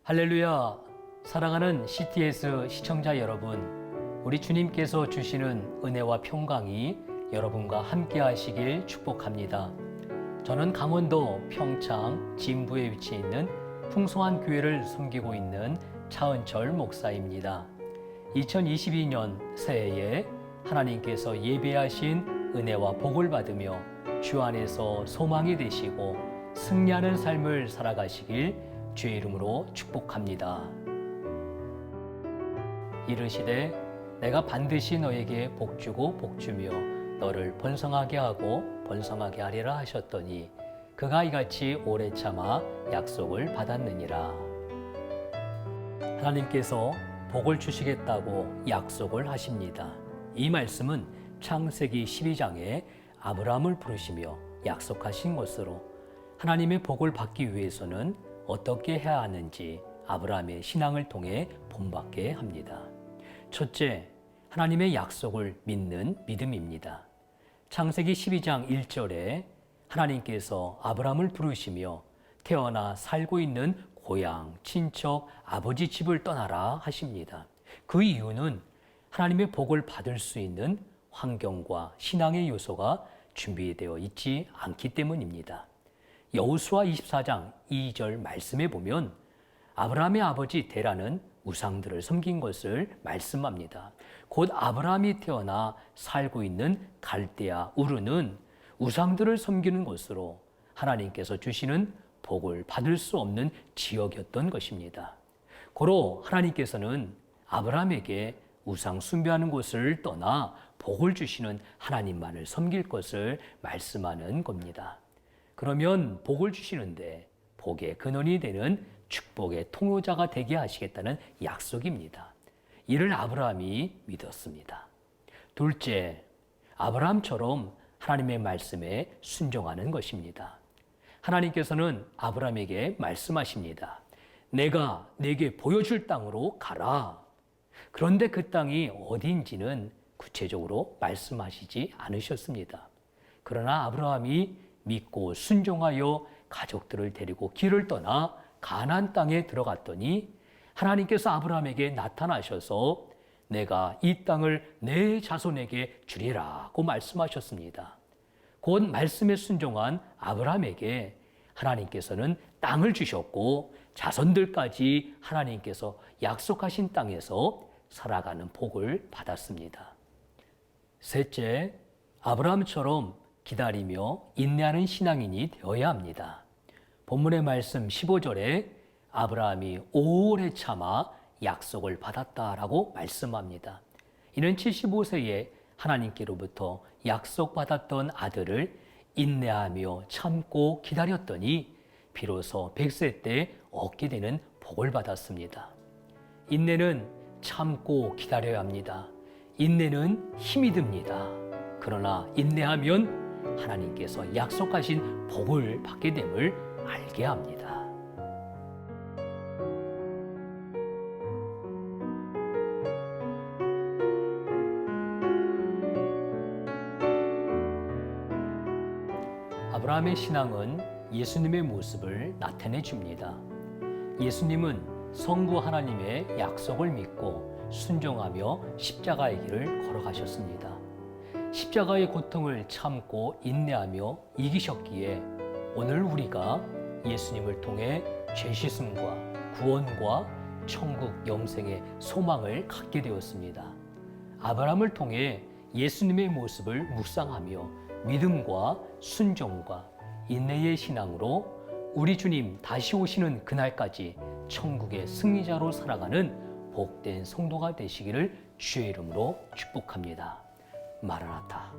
할렐루야! 사랑하는 CTS 시청자 여러분, 우리 주님께서 주시는 은혜와 평강이 여러분과 함께 하시길 축복합니다. 저는 강원도 평창 진부에 위치해 있는 풍성한 교회를 섬기고 있는 차은철 목사입니다. 2022년 새해에 하나님께서 예배하신 은혜와 복을 받으며 주 안에서 소망이 되시고 승리하는 삶을 살아가시길 주의 이름으로 축복합니다. 이르시되 내가 반드시 너에게 복주고 복주며 너를 번성하게 하고 번성하게 하리라 하셨더니 그가 이같이 오래 참아 약속을 받았느니라. 하나님께서 복을 주시겠다고 약속을 하십니다. 이 말씀은 창세기 12장에 아브라함을 부르시며 약속하신 것으로 하나님의 복을 받기 위해서는 어떻게 해야 하는지 아브라함의 신앙을 통해 본받게 합니다. 첫째, 하나님의 약속을 믿는 믿음입니다. 창세기 12장 1절에 하나님께서 아브라함을 부르시며 태어나 살고 있는 고향, 친척, 아버지 집을 떠나라 하십니다. 그 이유는 하나님의 복을 받을 수 있는 환경과 신앙의 요소가 준비되어 있지 않기 때문입니다. 여호수아 24장 2절 말씀에 보면 아브라함의 아버지 데라는 우상들을 섬긴 것을 말씀합니다. 곧 아브라함이 태어나 살고 있는 갈대아 우르는 우상들을 섬기는 것으로 하나님께서 주시는 복을 받을 수 없는 지역이었던 것입니다. 고로 하나님께서는 아브라함에게 우상 숭배하는 곳을 떠나 복을 주시는 하나님만을 섬길 것을 말씀하는 겁니다. 그러면 복을 주시는데 복의 근원이 되는 축복의 통로자가 되게 하시겠다는 약속입니다. 이를 아브라함이 믿었습니다. 둘째, 아브라함처럼 하나님의 말씀에 순종하는 것입니다. 하나님께서는 아브라함에게 말씀하십니다. 내가 네게 보여줄 땅으로 가라. 그런데 그 땅이 어디인지는 구체적으로 말씀하시지 않으셨습니다. 그러나 아브라함이 믿고 순종하여 가족들을 데리고 길을 떠나 가나안 땅에 들어갔더니 하나님께서 아브라함에게 나타나셔서 내가 이 땅을 내 자손에게 주리라고 말씀하셨습니다. 곧 말씀에 순종한 아브라함에게 하나님께서는 땅을 주셨고 자손들까지 하나님께서 약속하신 땅에서 살아가는 복을 받았습니다. 셋째, 아브라함처럼 기다리며 인내하는 신앙인이 되어야 합니다. 본문의 말씀 15절에 아브라함이 오래 참아 약속을 받았다라고 말씀합니다. 이는 75세에 하나님께로부터 약속받았던 아들을 인내하며 참고 기다렸더니 비로소 100세 때 얻게 되는 복을 받았습니다. 인내는 참고 기다려야 합니다. 인내는 힘이 듭니다. 그러나 인내하면 하나님께서 약속하신 복을 받게 됨을 알게 합니다. 아브라함의 신앙은 예수님의 모습을 나타내 줍니다. 예수님은 성부 하나님의 약속을 믿고 순종하며 십자가의 길을 걸어가셨습니다. 십자가의 고통을 참고 인내하며 이기셨기에 오늘 우리가 예수님을 통해 죄 씻음과 구원과 천국 영생의 소망을 갖게 되었습니다. 아브라함을 통해 예수님의 모습을 묵상하며 믿음과 순종과 인내의 신앙으로 우리 주님 다시 오시는 그날까지 천국의 승리자로 살아가는 복된 성도가 되시기를 주의 이름으로 축복합니다. 마라나타.